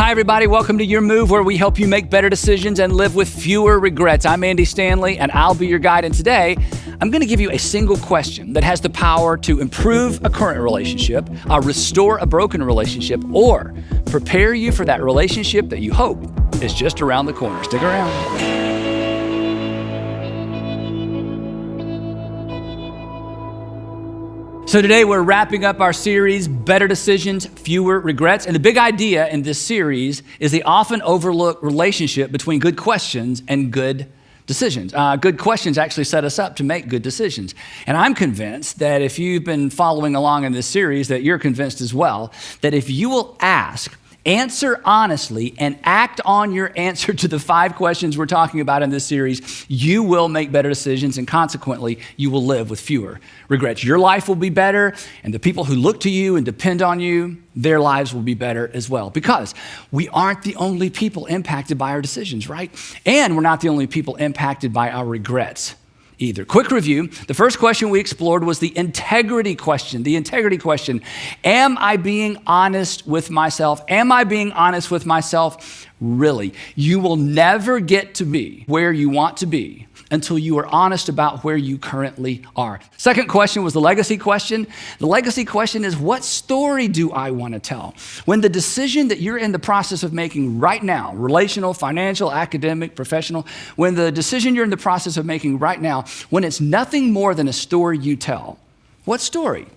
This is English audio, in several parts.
Hi, everybody. Welcome to Your Move, where we help you make better decisions and live with fewer regrets. I'm Andy Stanley, and I'll be your guide. And today, I'm going to give you a single question that has the power to improve a current relationship, restore a broken relationship, or prepare you for that relationship that you hope is just around the corner. Stick around. So today we're wrapping up our series, Better Decisions, Fewer Regrets. And the big idea in this series is the often overlooked relationship between good questions and good decisions. Good questions actually set us up to make good decisions. And I'm convinced that if you've been following along in this series, that you're convinced as well, that if you will ask, answer honestly, and act on your answer to the 5 questions we're talking about in this series, you will make better decisions, and consequently, you will live with fewer regrets. Your life will be better, and the people who look to you and depend on you, their lives will be better as well, because we aren't the only people impacted by our decisions, right? And we're not the only people impacted by our regrets either. Quick review. The first question we explored was the integrity question. The integrity question. Am I being honest with myself? Am I being honest with myself? Really? You will never get to be where you want to be until you are honest about where you currently are. Second question was the legacy question. The legacy question is, what story do I want to tell? When the decision that you're in the process of making right now, relational, financial, academic, professional, when the decision you're in the process of making right now, when it's nothing more than a story you tell, what story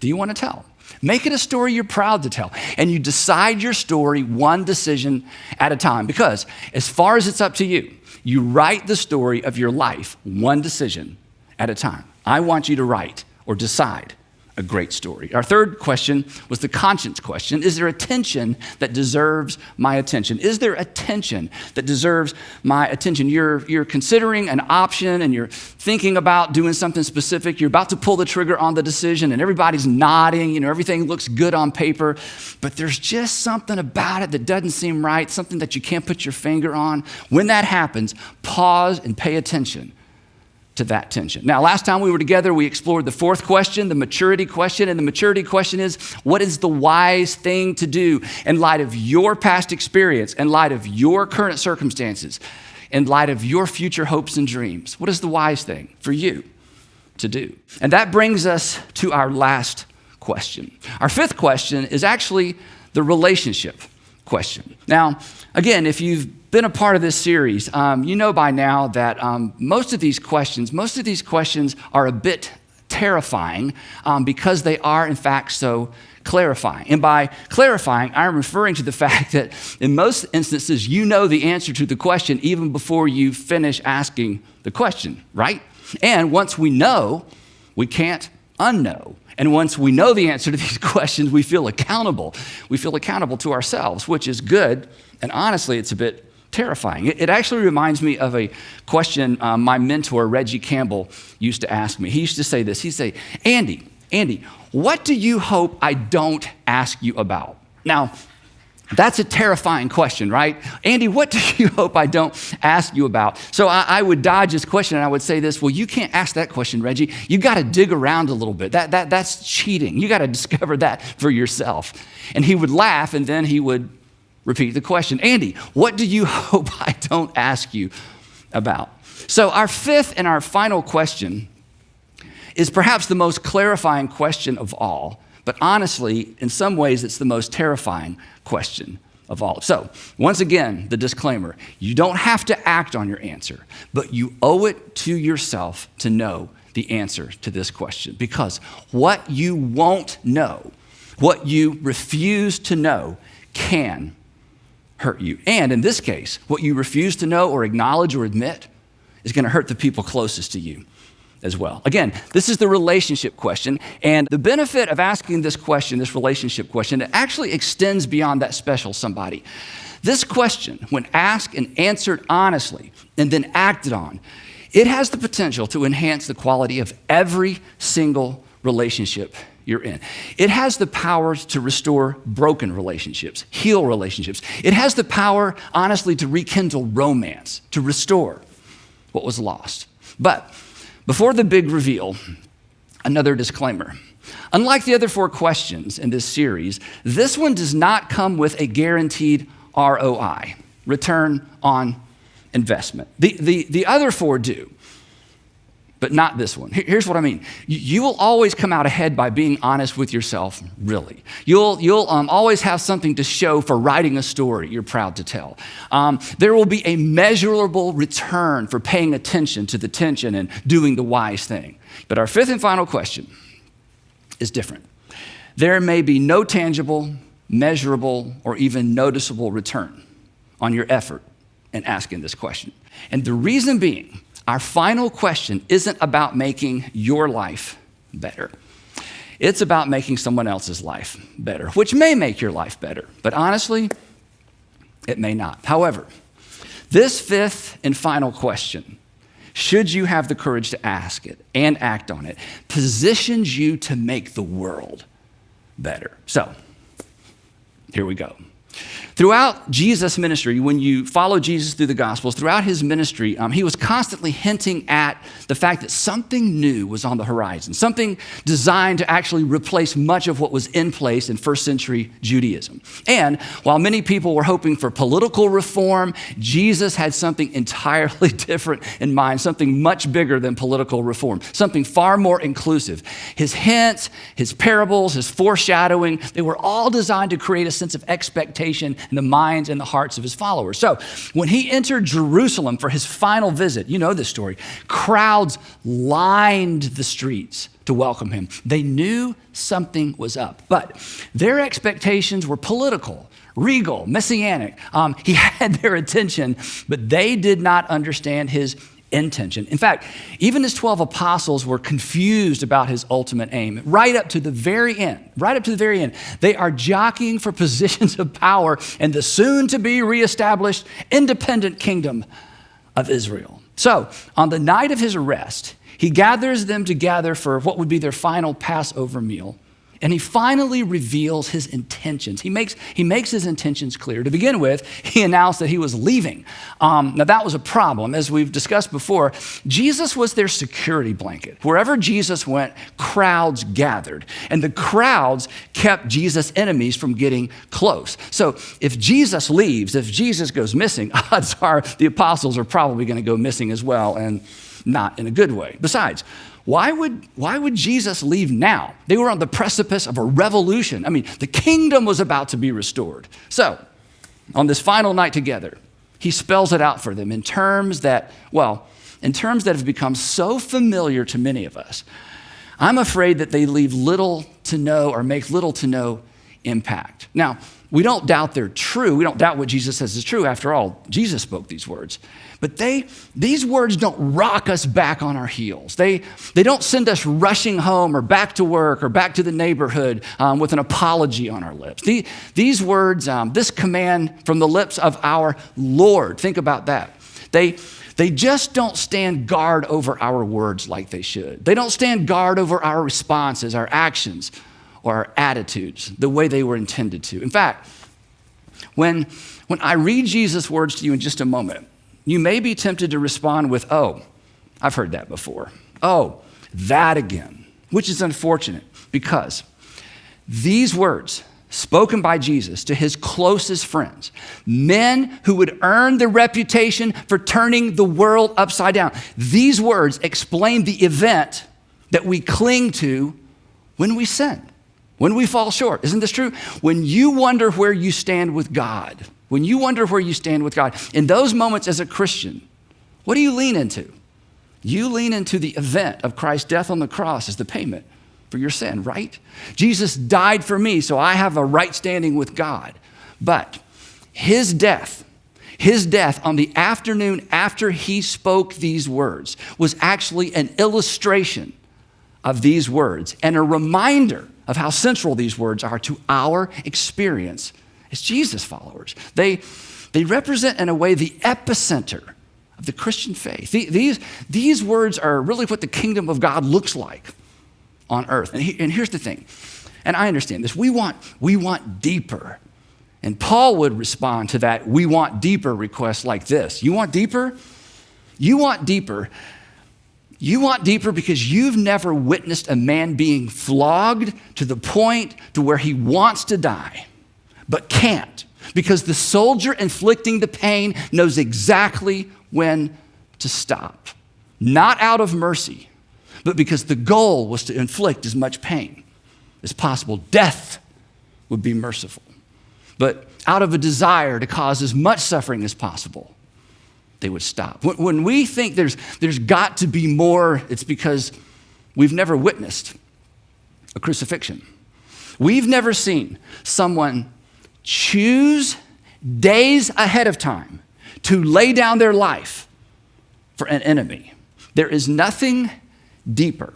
do you want to tell? Make it a story you're proud to tell. And you decide your story one decision at a time, because as far as it's up to you, you write the story of your life one decision at a time. I want you to write or decide a great story. Our third question was the conscience question. Is there a tension that deserves my attention? Is there a tension that deserves my attention? You're considering an option and you're thinking about doing something specific. You're about to pull the trigger on the decision and everybody's nodding. Everything looks good on paper, but there's just something about it that doesn't seem right, something that you can't put your finger on. When that happens, pause and pay attention to that tension. Now, last time we were together, we explored the fourth question, the maturity question. And the maturity question is, what is the wise thing to do in light of your past experience, in light of your current circumstances, in light of your future hopes and dreams? What is the wise thing for you to do? And that brings us to our last question. Our fifth question is actually the relationship question. Now, again, if you've been a part of this series, you know by now that most of these questions are a bit terrifying because they are, in fact, so clarifying. And by clarifying, I'm referring to the fact that in most instances, you know the answer to the question even before you finish asking the question, right? And once we know, we can't unknow. And once we know the answer to these questions, we feel accountable. We feel accountable to ourselves, which is good. And honestly, it's a bit terrifying. It actually reminds me of a question my mentor, Reggie Campbell, used to ask me. He used to say this. He'd say, Andy, what do you hope I don't ask you about? Now, that's a terrifying question, right? Andy, what do you hope I don't ask you about? So I would dodge this question and I would say this, well, you can't ask that question, Reggie. You got to dig around a little bit. That's cheating. You got to discover that for yourself. And he would laugh and then he would repeat the question. Andy, what do you hope I don't ask you about? So our fifth and our final question is perhaps the most clarifying question of all. But honestly, in some ways, it's the most terrifying question of all. So once again, the disclaimer, you don't have to act on your answer, but you owe it to yourself to know the answer to this question. Because what you won't know, what you refuse to know, can hurt you. And in this case, what you refuse to know or acknowledge or admit is going to hurt the people closest to you as well. Again, this is the relationship question, and the benefit of asking this question, this relationship question, it actually extends beyond that special somebody. This question, when asked and answered honestly and then acted on, it has the potential to enhance the quality of every single relationship you're in. It has the power to restore broken relationships, heal relationships. It has the power, honestly, to rekindle romance, to restore what was lost. But before the big reveal, another disclaimer. Unlike the other 4 questions in this series, this one does not come with a guaranteed ROI, return on investment. The other four do, but not this one. Here's what I mean. You will always come out ahead by being honest with yourself, really. You'll always have something to show for writing a story you're proud to tell. There will be a measurable return for paying attention to the tension and doing the wise thing. But our fifth and final question is different. There may be no tangible, measurable, or even noticeable return on your effort in asking this question. And the reason being, our final question isn't about making your life better. It's about making someone else's life better, which may make your life better, but honestly, it may not. However, this fifth and final question, should you have the courage to ask it and act on it, positions you to make the world better. So, here we go. Throughout Jesus' ministry, when you follow Jesus through the Gospels, throughout his ministry, he was constantly hinting at the fact that something new was on the horizon, something designed to actually replace much of what was in place in first century Judaism. And while many people were hoping for political reform, Jesus had something entirely different in mind, something much bigger than political reform, something far more inclusive. His hints, his parables, his foreshadowing, they were all designed to create a sense of expectation in the minds and the hearts of his followers. So when he entered Jerusalem for his final visit, you know this story, crowds lined the streets to welcome him. They knew something was up, but their expectations were political, regal, messianic. He had their attention, but they did not understand his intention. In fact, even his 12 apostles were confused about his ultimate aim. Right up to the very end, they are jockeying for positions of power in the soon-to-be reestablished independent kingdom of Israel. So, on the night of his arrest, he gathers them together for what would be their final Passover meal. And he finally reveals his intentions. He makes his intentions clear. To begin with, he announced that he was leaving. Now that was a problem. As we've discussed before, Jesus was their security blanket. Wherever Jesus went, crowds gathered. And the crowds kept Jesus' enemies from getting close. So if Jesus leaves, if Jesus goes missing, odds are the apostles are probably going to go missing as well, and not in a good way. Besides, why would Jesus leave now? They were on the precipice of a revolution. I mean, the kingdom was about to be restored. So, on this final night together, he spells it out for them in terms that have become so familiar to many of us. I'm afraid that they leave little to no or make little to no impact. Now, we don't doubt they're true. We don't doubt what Jesus says is true. After all, Jesus spoke these words. But these words don't rock us back on our heels. They don't send us rushing home or back to work or back to the neighborhood with an apology on our lips. These words, this command from the lips of our Lord, think about that. They just don't stand guard over our words like they should. They don't stand guard over our responses, our actions, or our attitudes the way they were intended to. In fact, when I read Jesus' words to you in just a moment, you may be tempted to respond with, "Oh, I've heard that before. Oh, that again," which is unfortunate because these words spoken by Jesus to his closest friends, men who would earn the reputation for turning the world upside down, these words explain the event that we cling to when we sin, when we fall short. Isn't this true? When you wonder where you stand with God, in those moments as a Christian, what do you lean into? You lean into the event of Christ's death on the cross as the payment for your sin, right? Jesus died for me, so I have a right standing with God. But his death on the afternoon after he spoke these words was actually an illustration of these words and a reminder of how central these words are to our experience as Jesus followers. They represent, in a way, the epicenter of the Christian faith. These words are really what the kingdom of God looks like on earth. And here's the thing, and I understand this, we want deeper. And Paul would respond to that "we want deeper" request like this: you want deeper? You want deeper because you've never witnessed a man being flogged to the point to where he wants to die, but can't because the soldier inflicting the pain knows exactly when to stop. Not out of mercy, but because the goal was to inflict as much pain as possible. Death would be merciful, but out of a desire to cause as much suffering as possible, they would stop. When we think there's got to be more, it's because we've never witnessed a crucifixion. We've never seen someone choose days ahead of time to lay down their life for an enemy. There is nothing deeper.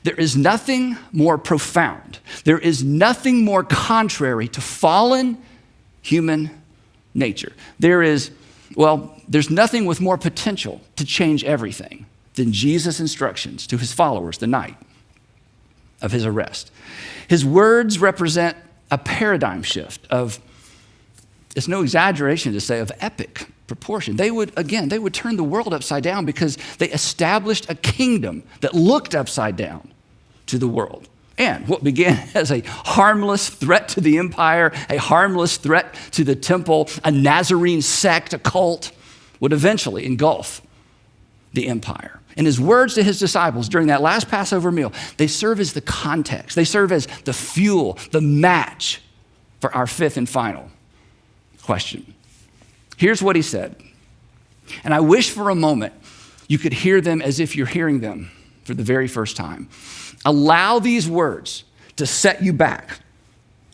There is nothing more profound. There is nothing more contrary to fallen human nature. There's nothing with more potential to change everything than Jesus' instructions to his followers the night of his arrest. His words represent a paradigm shift of, it's no exaggeration to say, of epic proportion. They would turn the world upside down because they established a kingdom that looked upside down to the world. And what began as a harmless threat to the empire, a harmless threat to the temple, a Nazarene sect, a cult, would eventually engulf the empire. And his words to his disciples during that last Passover meal, they serve as the context. They serve as the fuel, the match for our fifth and final question. Here's what he said. And I wish for a moment you could hear them as if you're hearing them for the very first time. Allow these words to set you back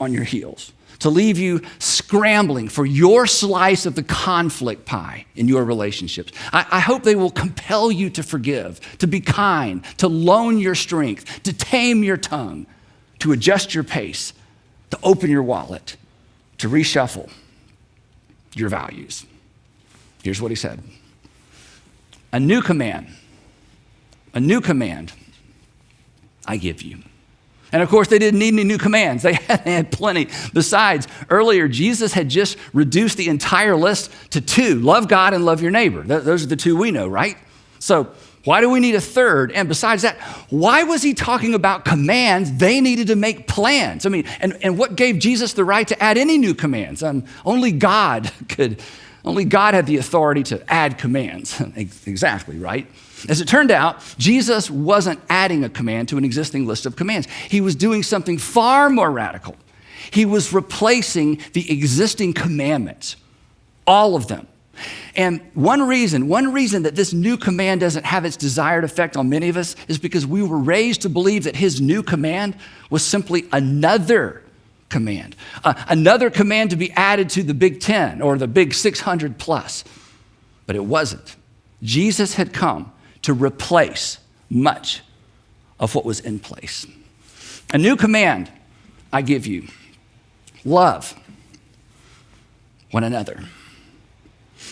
on your heels, to leave you scrambling for your slice of the conflict pie in your relationships. I hope they will compel you to forgive, to be kind, to loan your strength, to tame your tongue, to adjust your pace, to open your wallet, to reshuffle your values. Here's what he said. A new command I give you. And of course, they didn't need any new commands. They had plenty. Besides, earlier, Jesus had just reduced the entire list to two: love God and love your neighbor. Those are the two we know, right? So why do we need a third? And besides that, why was he talking about commands? They needed to make plans. I mean, and what gave Jesus the right to add any new commands? Only God had the authority to add commands. Exactly, right? As it turned out, Jesus wasn't adding a command to an existing list of commands. He was doing something far more radical. He was replacing the existing commandments, all of them. And one reason that this new command doesn't have its desired effect on many of us is because we were raised to believe that his new command was simply another command to be added to the Big 10 or the Big 600 plus. But it wasn't. Jesus had come to replace much of what was in place. A new command I give you: love one another,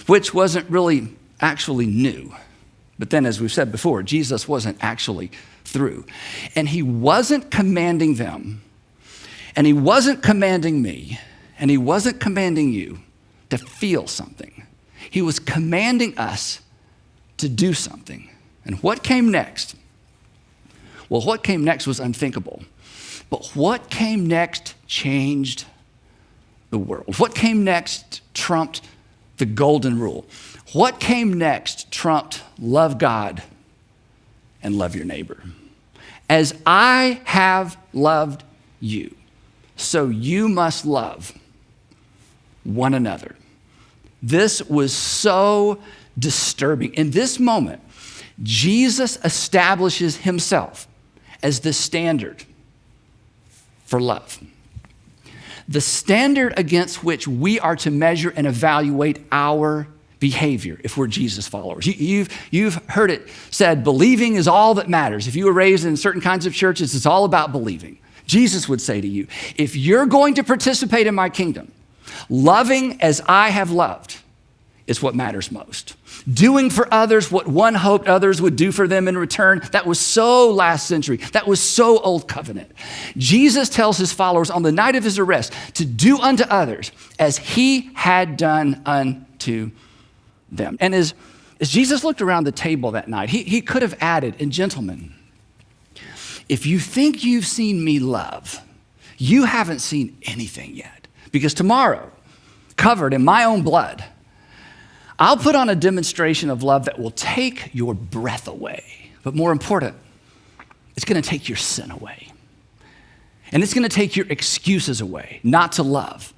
which wasn't really actually new. But then, as we've said before, Jesus wasn't actually through. And he wasn't commanding them, and he wasn't commanding me, and he wasn't commanding you to feel something. He was commanding us to do something. And what came next? Well, what came next was unthinkable. But what came next changed the world. What came next trumped the golden rule. What came next trumped love God and love your neighbor. As I have loved you, so you must love one another. This was so disturbing. In this moment, Jesus establishes himself as the standard for love. The standard against which we are to measure and evaluate our behavior if we're Jesus followers. You've heard it said, believing is all that matters. If you were raised in certain kinds of churches, it's all about believing. Jesus would say to you, if you're going to participate in my kingdom, loving as I have loved is what matters most. Doing for others what one hoped others would do for them in return, that was so last century. That was so old covenant. Jesus tells his followers on the night of his arrest to do unto others as he had done unto them. And as Jesus looked around the table that night, he could have added, and gentlemen, if you think you've seen me love, you haven't seen anything yet. Because tomorrow, covered in my own blood, I'll put on a demonstration of love that will take your breath away. But more important, it's going to take your sin away. And it's going to take your excuses away not to love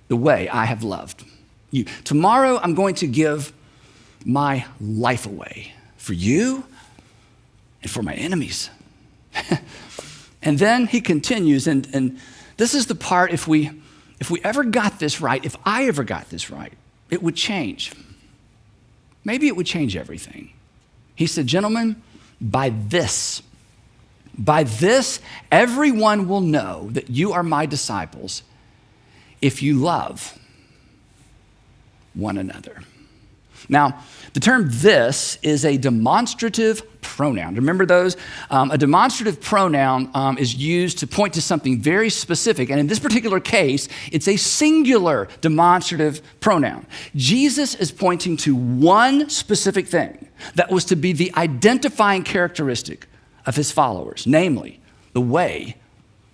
the way I have loved you. Tomorrow, I'm going to give my life away for you and for my enemies. And then he continues, and this is the part, if we ever got this right, if I ever got this right, it would change. Maybe it would change everything. He said, gentlemen, by this, everyone will know that you are my disciples if you love one another. Now, the term this is a demonstrative pronoun. Remember those? A demonstrative pronoun is used to point to something very specific. And in this particular case, it's a singular demonstrative pronoun. Jesus is pointing to one specific thing that was to be the identifying characteristic of his followers, namely the way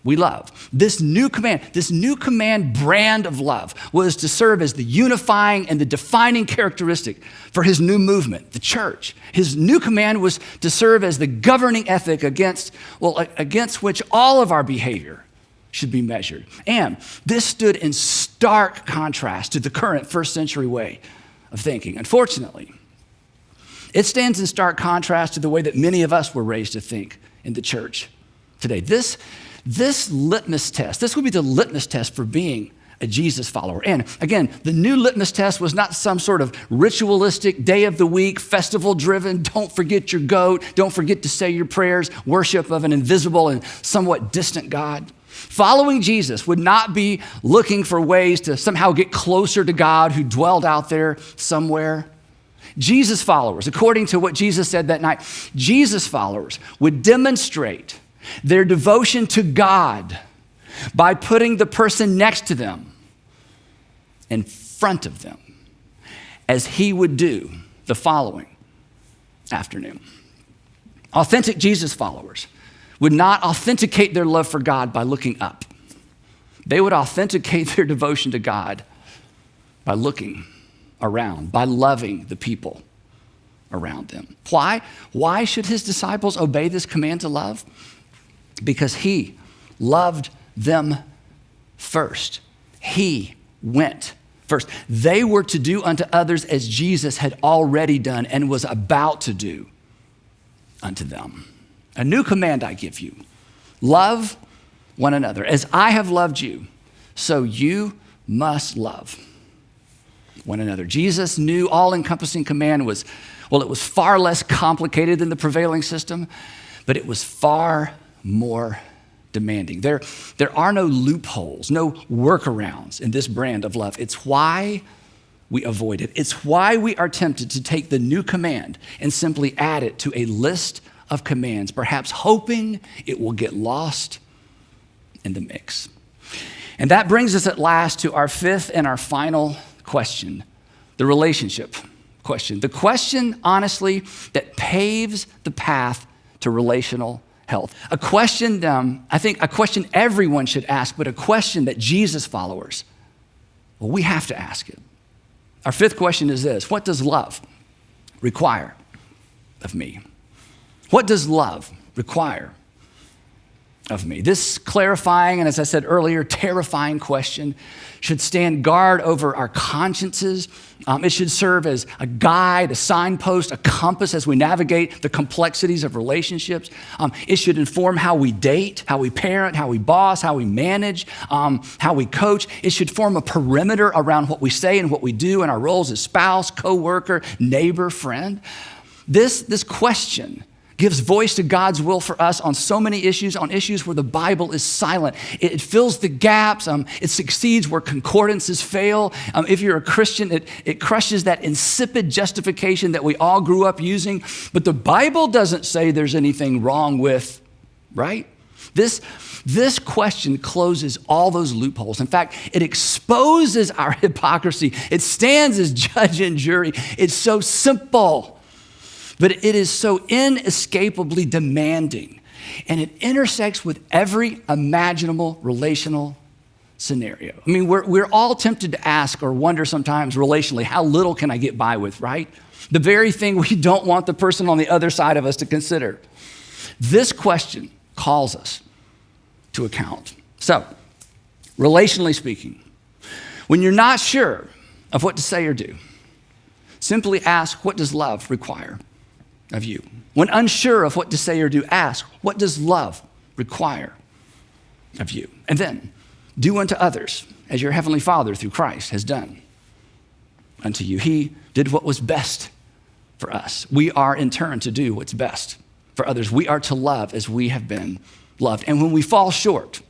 we love. This new command brand of love was to serve as the unifying and the defining characteristic for his new movement, the church. His new command was to serve as the governing ethic against which all of our behavior should be measured. And this stood in stark contrast to the current first century way of thinking. Unfortunately, it stands in stark contrast to the way that many of us were raised to think in the church today. This litmus test, this would be the litmus test for being a Jesus follower. And again, the new litmus test was not some sort of ritualistic day of the week, festival driven, don't forget your goat, don't forget to say your prayers, worship of an invisible and somewhat distant God. Following Jesus would not be looking for ways to somehow get closer to God who dwelled out there somewhere. Jesus followers, according to what Jesus said that night, Jesus followers would demonstrate their devotion to God by putting the person next to them in front of them, as he would do the following afternoon. Authentic Jesus followers would not authenticate their love for God by looking up. They would authenticate their devotion to God by looking around, by loving the people around them. Why? Why should his disciples obey this command to love? Because he loved them first. He went first. They were to do unto others as Jesus had already done and was about to do unto them. A new command I give you. Love one another. As I have loved you, so you must love one another. Jesus' new all-encompassing command was far less complicated than the prevailing system, but it was far more demanding. There are no loopholes, no workarounds in this brand of love. It's why we avoid it. It's why we are tempted to take the new command and simply add it to a list of commands, perhaps hoping it will get lost in the mix. And that brings us at last to our fifth and our final question, the relationship question. The question, honestly, that paves the path to relational health. A question, I think a question everyone should ask, but a question that Jesus followers, we have to ask it. Our fifth question is this: what does love require of me? What does love require of me? This clarifying and, as I said earlier, terrifying question should stand guard over our consciences. It should serve as a guide, a signpost, a compass as we navigate the complexities of relationships. It should inform how we date, how we parent, how we boss, how we manage, how we coach. It should form a perimeter around what we say and what we do in our roles as spouse, coworker, neighbor, friend. This question gives voice to God's will for us on so many issues, on issues where the Bible is silent. It fills the gaps. It succeeds where concordances fail. If you're a Christian, it crushes that insipid justification that we all grew up using. But the Bible doesn't say there's anything wrong with, right? This question closes all those loopholes. In fact, it exposes our hypocrisy. It stands as judge and jury. It's so simple, but it is so inescapably demanding, and it intersects with every imaginable relational scenario. I mean, we're all tempted to ask or wonder sometimes relationally, how little can I get by with, right? The very thing we don't want the person on the other side of us to consider. This question calls us to account. So, relationally speaking, when you're not sure of what to say or do, simply ask, what does love require of you? When unsure of what to say or do, ask, what does love require of you? And then, do unto others as your heavenly Father through Christ has done unto you. He did what was best for us. We are in turn to do what's best for others. We are to love as we have been loved. And when we fall short,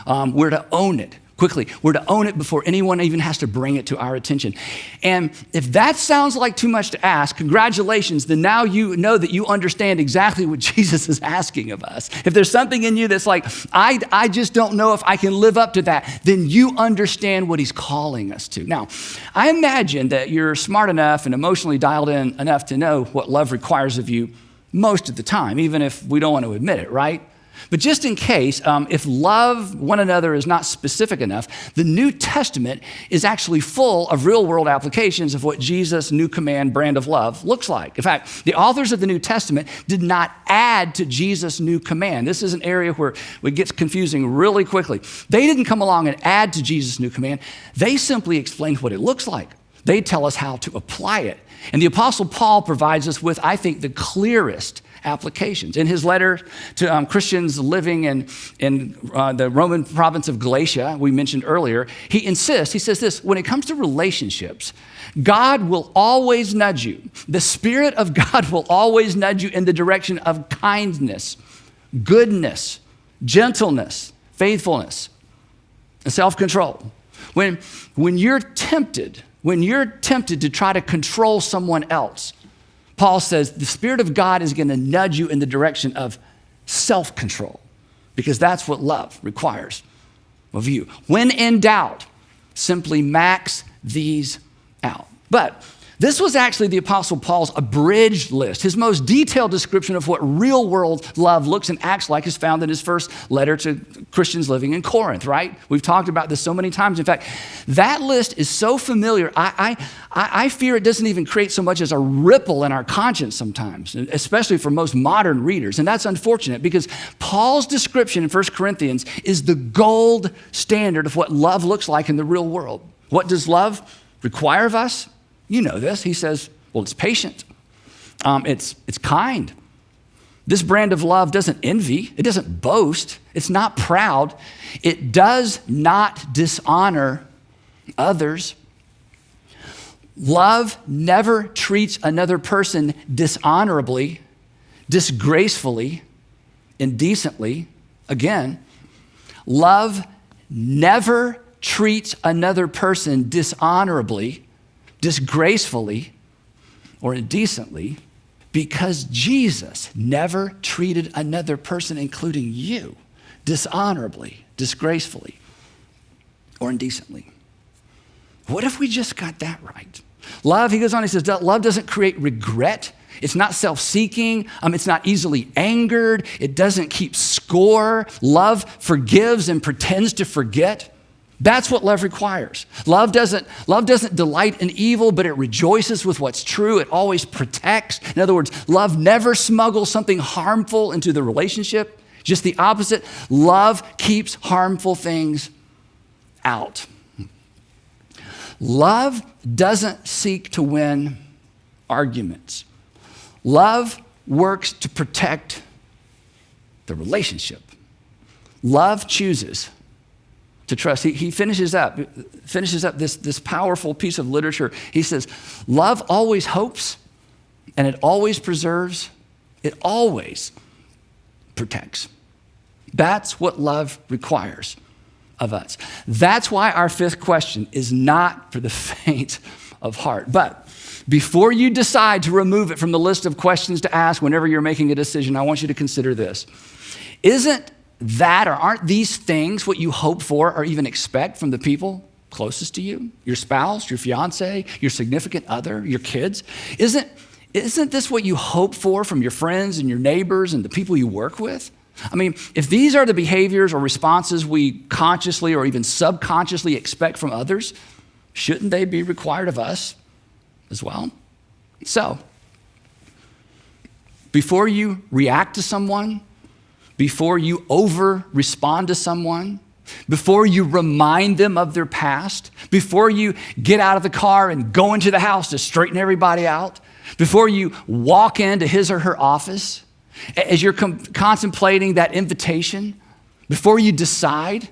we're to own it quickly. We're to own it before anyone even has to bring it to our attention. And if that sounds like too much to ask, congratulations, then now you know that you understand exactly what Jesus is asking of us. If there's something in you that's like, I just don't know if I can live up to that, then you understand what he's calling us to. Now, I imagine that you're smart enough and emotionally dialed in enough to know what love requires of you most of the time, even if we don't want to admit it, right? But just in case, if love one another is not specific enough, the New Testament is actually full of real-world applications of what Jesus' new command brand of love looks like. In fact, the authors of the New Testament did not add to Jesus' new command. This is an area where it gets confusing really quickly. They didn't come along and add to Jesus' new command. They simply explained what it looks like. They tell us how to apply it. And the Apostle Paul provides us with, I think, the clearest applications. In his letter to Christians living in the Roman province of Galatia, we mentioned earlier, he insists, he says this, when it comes to relationships, God will always nudge you. The Spirit of God will always nudge you in the direction of kindness, goodness, gentleness, faithfulness, and self-control. When you're tempted to try to control someone else, Paul says the Spirit of God is going to nudge you in the direction of self-control because that's what love requires of you. When in doubt, simply max these out. But this was actually the Apostle Paul's abridged list. His most detailed description of what real-world love looks and acts like is found in his first letter to Christians living in Corinth, right? We've talked about this so many times. In fact, that list is so familiar, I fear it doesn't even create so much as a ripple in our conscience sometimes, especially for most modern readers. And that's unfortunate because Paul's description in 1 Corinthians is the gold standard of what love looks like in the real world. What does love require of us? You know this. He says, well, it's patient. It's kind. This brand of love doesn't envy. It doesn't boast. It's not proud. It does not dishonor others. Love never treats another person dishonorably, disgracefully, indecently. Again, love never treats another person dishonorably, disgracefully, or indecently, because Jesus never treated another person, including you, dishonorably, disgracefully, or indecently. What if we just got that right? Love, he goes on, he says, love doesn't create regret. It's not self-seeking. It's not easily angered. It doesn't keep score. Love forgives and pretends to forget. That's what love requires. Love doesn't delight in evil, but it rejoices with what's true. It always protects. In other words, love never smuggles something harmful into the relationship. Just the opposite. Love keeps harmful things out. Love doesn't seek to win arguments. Love works to protect the relationship. Love chooses to trust. He finishes up this powerful piece of literature. He says, love always hopes, and it always preserves, it always protects. That's what love requires of us. That's why our fifth question is not for the faint of heart. But before you decide to remove it from the list of questions to ask whenever you're making a decision, I want you to consider this. Isn't that, or aren't these things what you hope for or even expect from the people closest to you? Your spouse, your fiance, your significant other, your kids? Isn't this what you hope for from your friends and your neighbors and the people you work with? I mean, if these are the behaviors or responses we consciously or even subconsciously expect from others, shouldn't they be required of us as well? So, before you react to someone, before you over-respond to someone, before you remind them of their past, before you get out of the car and go into the house to straighten everybody out, before you walk into his or her office, as you're contemplating that invitation, before you decide,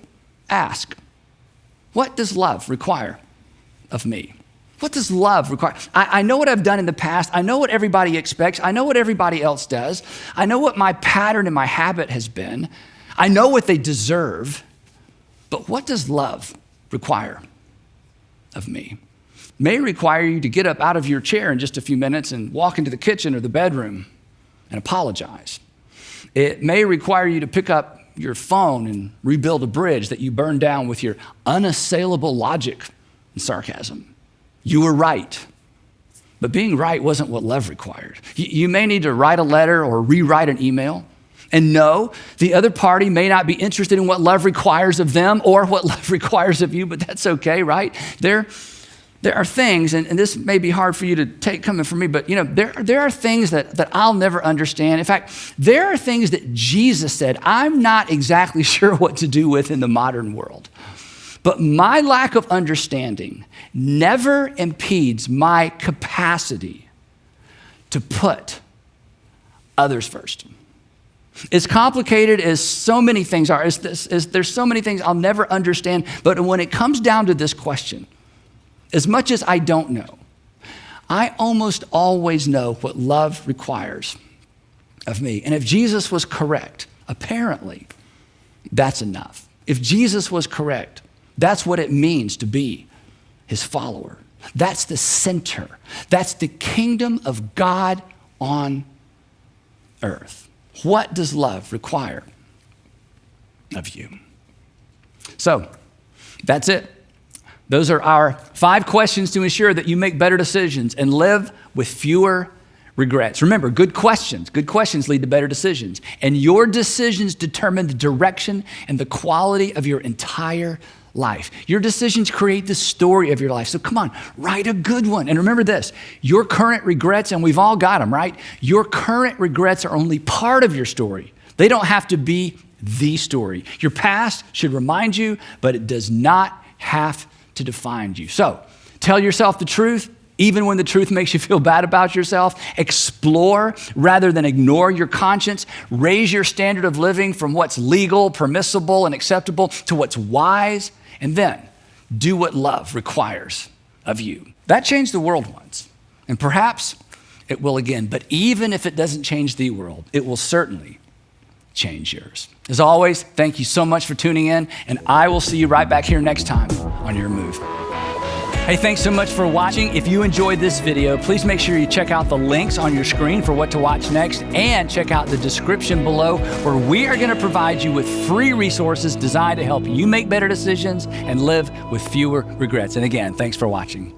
ask, what does love require of me? What does love require? I know what I've done in the past. I know what everybody expects. I know what everybody else does. I know what my pattern and my habit has been. I know what they deserve. But what does love require of me? May require you to get up out of your chair in just a few minutes and walk into the kitchen or the bedroom and apologize. It may require you to pick up your phone and rebuild a bridge that you burned down with your unassailable logic and sarcasm. You were right, but being right wasn't what love required. You may need to write a letter or rewrite an email. And no, the other party may not be interested in what love requires of them or what love requires of you, but that's okay, right? There are things, and this may be hard for you to take coming from me, but there are things that I'll never understand. In fact, there are things that Jesus said I'm not exactly sure what to do with in the modern world. But my lack of understanding never impedes my capacity to put others first. As complicated as so many things are, as there's so many things I'll never understand, but when it comes down to this question, as much as I don't know, I almost always know what love requires of me. And if Jesus was correct, apparently, that's enough. If Jesus was correct, that's what it means to be his follower. That's the center. That's the kingdom of God on earth. What does love require of you? So, that's it. Those are our 5 questions to ensure that you make better decisions and live with fewer regrets. Remember, good questions lead to better decisions. And your decisions determine the direction and the quality of your entire life. Your decisions create the story of your life. So come on, write a good one. And remember this, your current regrets, and we've all got them, right? Your current regrets are only part of your story. They don't have to be the story. Your past should remind you, but it does not have to define you. So tell yourself the truth, even when the truth makes you feel bad about yourself. Explore rather than ignore your conscience. Raise your standard of living from what's legal, permissible, and acceptable to what's wise. And then do what love requires of you. That changed the world once, and perhaps it will again. But even if it doesn't change the world, it will certainly change yours. As always, thank you so much for tuning in, and I will see you right back here next time on Your Move. Hey, thanks so much for watching. If you enjoyed this video, please make sure you check out the links on your screen for what to watch next, and check out the description below, where we are going to provide you with free resources designed to help you make better decisions and live with fewer regrets. And again, thanks for watching.